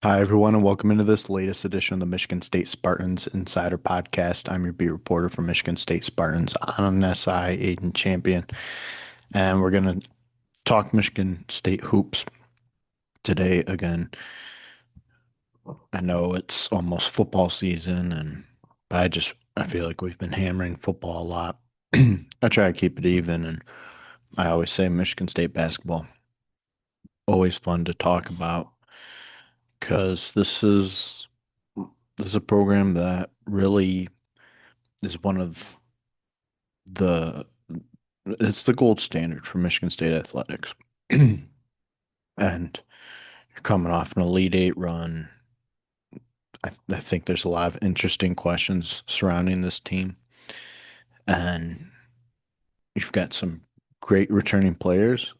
Hi, everyone, and welcome into this latest edition of the Michigan State Spartans Insider Podcast. I'm your beat reporter for Michigan State Spartans on SI, Aidan Champion, and we're going to talk Michigan State hoops today again. I know it's almost football season, and I feel like we've been hammering football a lot. I try to keep it even, and I always say Michigan State basketball, always fun to talk about because this is a program that really is one of the it's the gold standard for Michigan State athletics. And you're coming off an Elite Eight run. I think there's a lot of interesting questions surrounding this team. And you've got some great returning players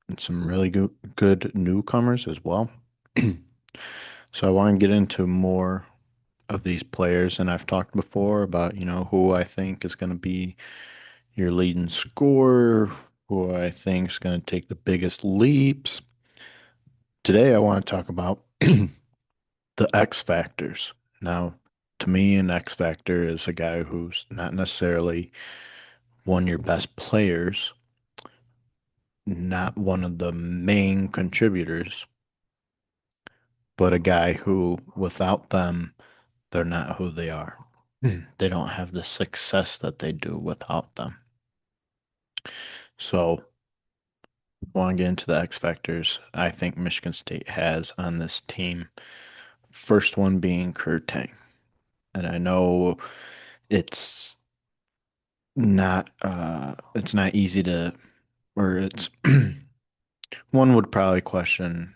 and some really good newcomers as well. So I want to get into more of these players. And I've talked before about, who I think is going to be your leading scorer, who I think is going to take the biggest leaps. Today, I want to talk about the X factors. Now, to me, an X factor is a guy who's not necessarily one of your best players, not one of the main contributors, but a guy who, without them, they're not who they are. They don't have the success that they do without them. So, I want to get into the X factors I think Michigan State has on this team. First one being Kurtang. And I know it's it's not easy to or it's one would probably question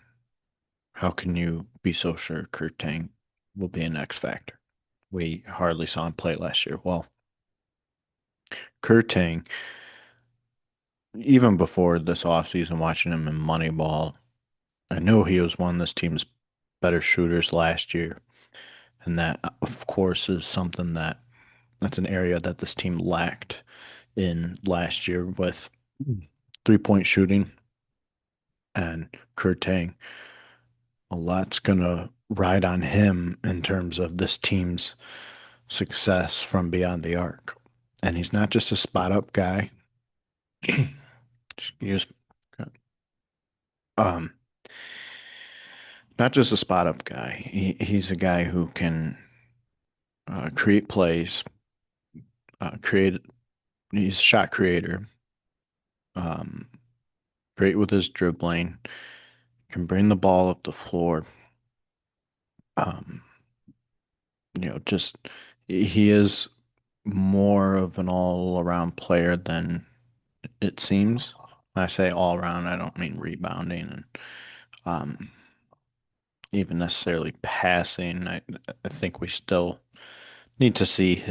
how can you be so sure Kurt Tang will be an X factor? We hardly saw him play last year. Well, Kurt Tang, even before this offseason, watching him in Moneyball, I knew he was one of this team's better shooters last year. And that, of course, is something that's an area that this team lacked in last year with 3-point shooting and Kurt Tang. A lot's gonna ride on him in terms of this team's success from beyond the arc. And he's not just a spot up guy. Excuse um not just a spot up guy. He's a guy who can create plays, create he's a shot creator, um great with his dribbling, can bring the ball up the floor. Um, just he is more of an all around player than it seems. When I say all around, I don't mean rebounding and um, even necessarily passing. I think we still need to see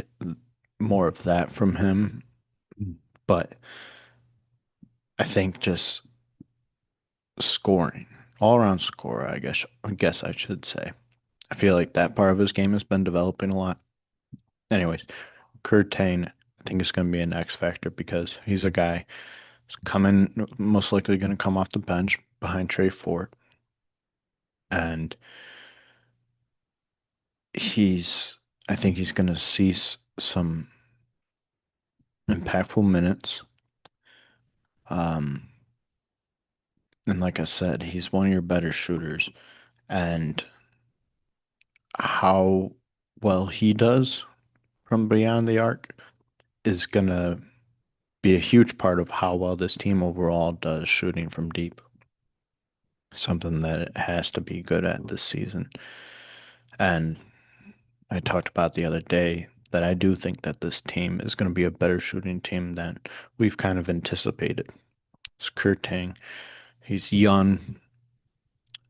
more of that from him. But I think just scoring, all around scorer, I guess I should say. I feel like that part of his game has been developing a lot. Anyways, Kurtain, I think is going to be an X factor because he's a guy who's coming, most likely going to come off the bench behind Trey Fort. And he's I think he's going to see some impactful minutes. Um, and like I said, he's one of your better shooters, and how well he does from beyond the arc is going to be a huge part of how well this team overall does shooting from deep. Something that it has to be good at this season. And I talked about the other day that I do think that this team is going to be a better shooting team than we've kind of anticipated. It's Kurtang. He's young.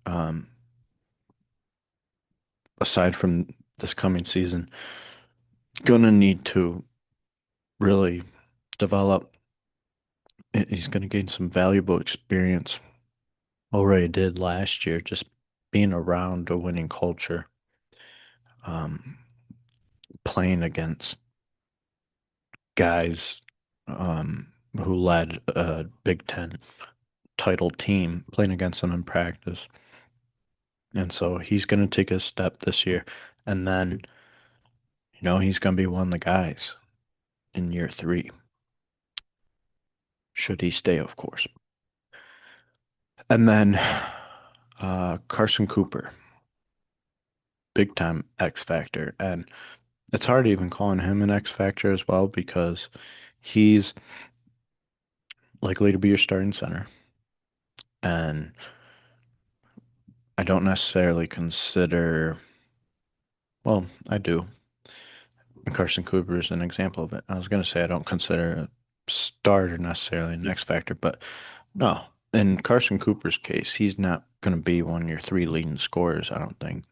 Um, aside from this coming season, gonna need to really develop. He's gonna gain some valuable experience. Already did last year, just being around a winning culture, um, playing against guys who led a Big Ten title team, playing against them in practice. And so he's going to take a step this year. And then, he's going to be one of the guys in year three, should he stay, of course. And then Carson Cooper, big time X Factor. And it's hard even calling him an X Factor as well because he's likely to be your starting center. And I don't necessarily consider, well, I do. Carson Cooper is an example of it. I was going to say I don't consider a starter necessarily an X factor, but no. In Carson Cooper's case, he's not going to be one of your three leading scorers, I don't think.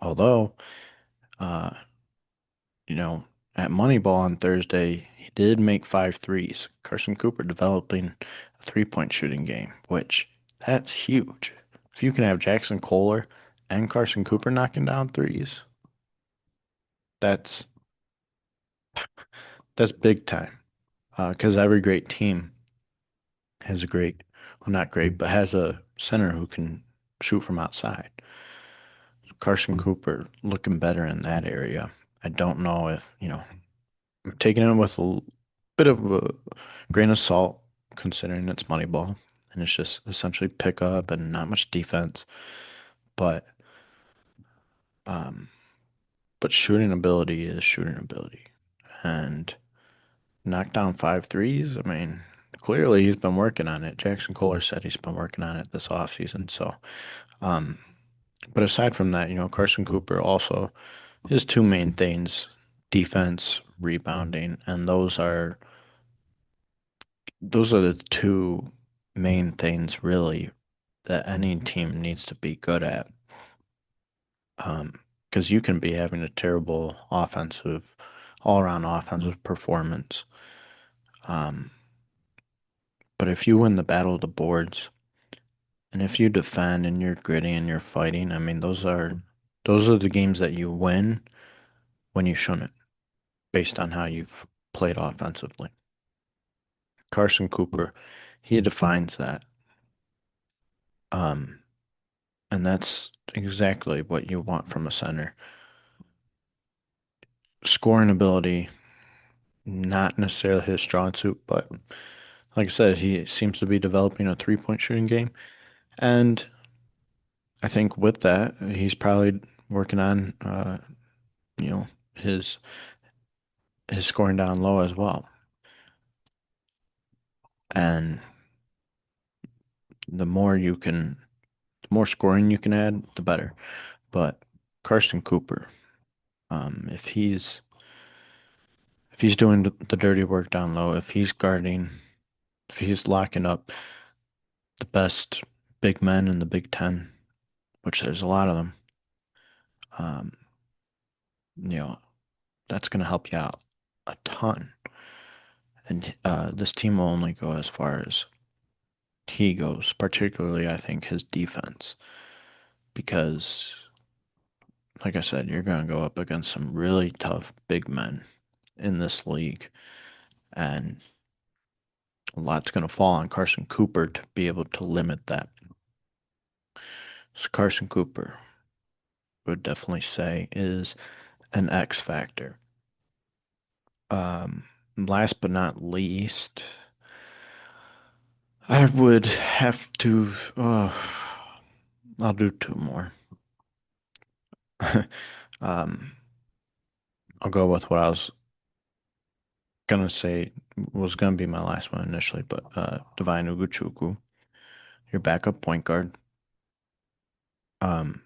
Although, uh, you know, at Moneyball on Thursday, he did make five threes. Carson Cooper developing a three-point shooting game, which that's huge. If you can have Jackson Kohler and Carson Cooper knocking down threes, that's that's big time. Because every great team has a great, well, not great, but has a center who can shoot from outside. Carson Cooper looking better in that area. I don't know if, I'm taking it with a bit of a grain of salt, considering it's Moneyball, and it's just essentially pick up and not much defense. But, um, but shooting ability is shooting ability, and knock down five threes. I mean, clearly he's been working on it. Jackson Kohler said he's been working on it this offseason. So, um, but aside from that, Carson Cooper also his two main things, defense, rebounding, and those are the two main things really that any team needs to be good at. Because you can be having a terrible all around offensive performance. Um, but if you win the battle of the boards, and if you defend and you're gritty and you're fighting, I mean, those are the games that you win when you shouldn't, based on how you've played offensively. Carson Cooper, he defines that. Um, and that's exactly what you want from a center. Scoring ability, not necessarily his strong suit, but like I said, he seems to be developing a three-point shooting game. And I think with that, he's probably working on you know, his his scoring down low as well. And the more scoring you can add, the better. But Carson Cooper, if he's doing the dirty work down low, if he's guarding, if he's locking up the best big men in the Big Ten, which there's a lot of them, um, you know, that's going to help you out a ton. And this team will only go as far as he goes, particularly, I think, his defense, because, like I said, you're going to go up against some really tough big men in this league, and a lot's going to fall on Carson Cooper to be able to limit that. So Carson Cooper would definitely say is an X factor. Last but not least, I would have to. I'll do two more. um, I'll go with what I was gonna say was gonna be my last one initially, but Divine Ugochukwu, your backup point guard. Um,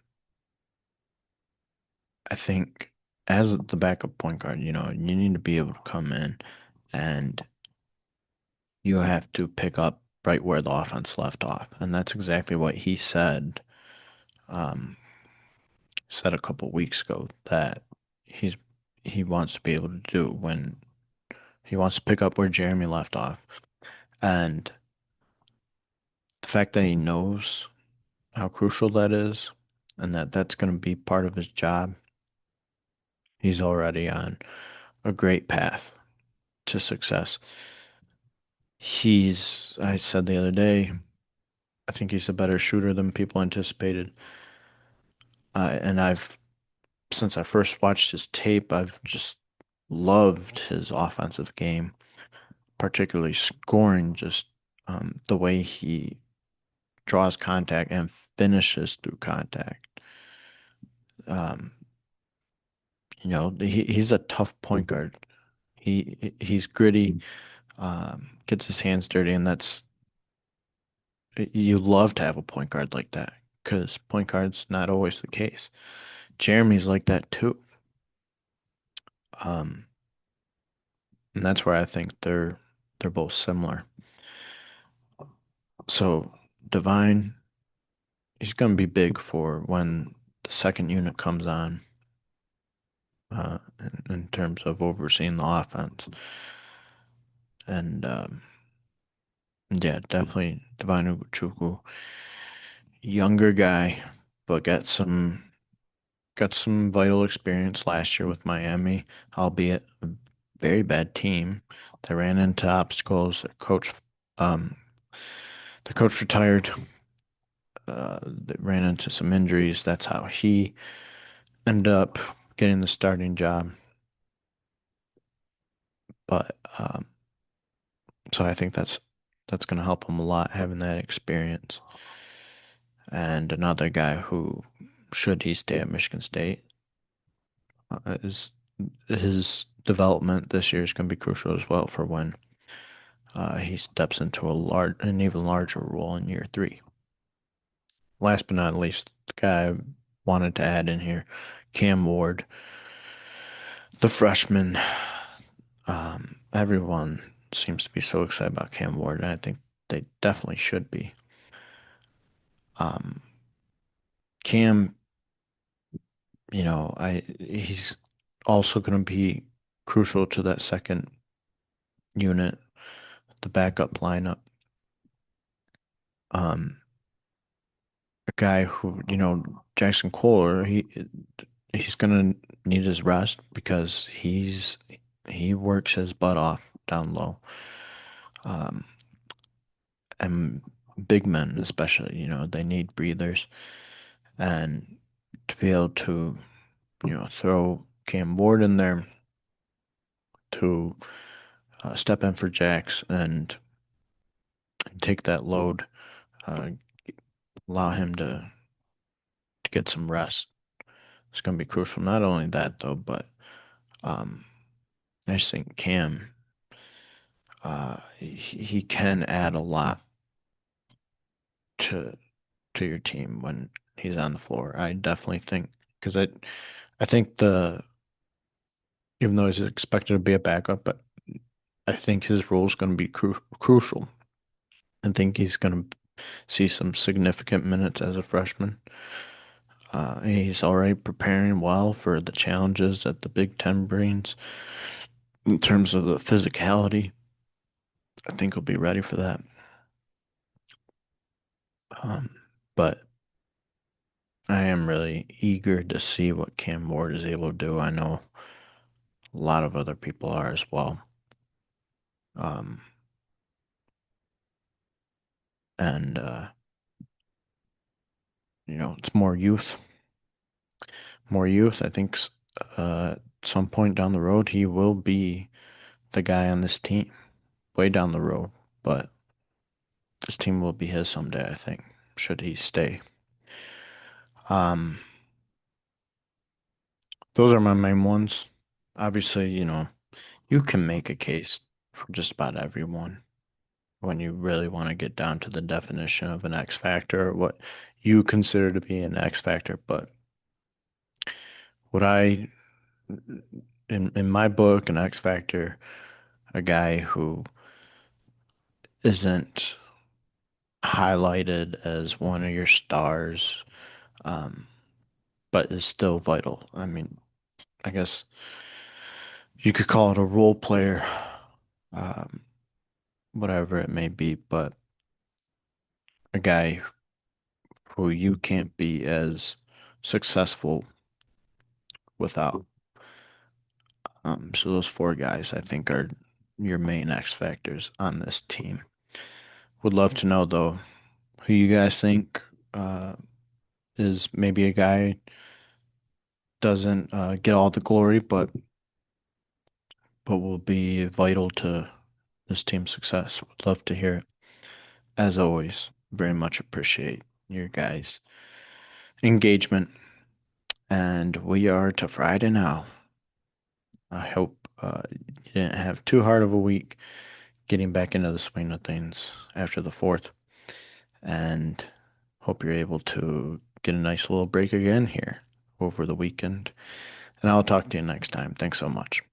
I think as the backup point guard, you need to be able to come in and you have to pick up right where the offense left off. And that's exactly what he um, said a couple weeks ago that he's he wants to be able to do when he wants to pick up where Jeremy left off. And the fact that he knows how crucial that is and that that's going to be part of his job, he's already on a great path to success. I said the other day, I think he's a better shooter than people anticipated. And since I first watched his tape, I've just loved his offensive game, particularly scoring, just the way he draws contact and finishes through contact. Um, he's a tough point guard. He's gritty, gets his hands dirty, and that's you love to have a point guard like that because point guard's not always the case. Jeremy's like that too. Um, and that's where I think they're both similar. So Divine, he's going to be big for when the second unit comes on, in terms of overseeing the offense. And yeah, definitely Divine Ugochukwu, younger guy, but got some vital experience last year with Miami, albeit a very bad team. They ran into obstacles. Um, the coach retired. They ran into some injuries. That's how he ended up getting the starting job. But so I think that's going to help him a lot having that experience. And another guy who, should he stay at Michigan State, is his development this year is going to be crucial as well for when he steps into an even larger role in year three. Last but not least, the guy I wanted to add in here, Cam Ward, the freshman. Everyone seems to be so excited about Cam Ward, and I think they definitely should be. Um, Cam, he's also going to be crucial to that second unit, the backup lineup. Um, a guy who, Jackson Kohler, he's gonna need his rest because he works his butt off down low. Um, and big men especially, they need breathers. And to be able to, throw Cam Ward in there to step in for Jax and take that load, uh, allow him to get some rest. It's going to be crucial. Not only that though, but um, I just think Cam, he can add a lot to your team when he's on the floor. I definitely think because I think even though he's expected to be a backup, but I think his role is going to be crucial. I think he's going to see some significant minutes as a freshman. He's already preparing well for the challenges that the Big Ten brings in terms of the physicality. I think he'll be ready for that. Um, but I am really eager to see what Cam Ward is able to do. I know a lot of other people are as well. Um, and it's more youth, more youth. I think at some point down the road he will be the guy on this team, way down the road. But this team will be his someday, I think, should he stay. Um, those are my main ones. Obviously, you can make a case for just about everyone when you really want to get down to the definition of an X factor or what you consider to be an X factor. But what in my book, an X factor, a guy who isn't highlighted as one of your stars, um, but is still vital. I mean, I guess you could call it a role player, um, whatever it may be, but a guy who you can't be as successful without. So those four guys, I think, are your main X factors on this team. Would love to know though, who you guys think uh, is maybe a guy doesn't get all the glory, but will be vital to this team's success. Would love to hear it. As always, very much appreciate your guys' engagement. And we are to Friday now. I hope you didn't have too hard of a week getting back into the swing of things after the fourth. And hope you're able to get a nice little break again here over the weekend. And I'll talk to you next time. Thanks so much.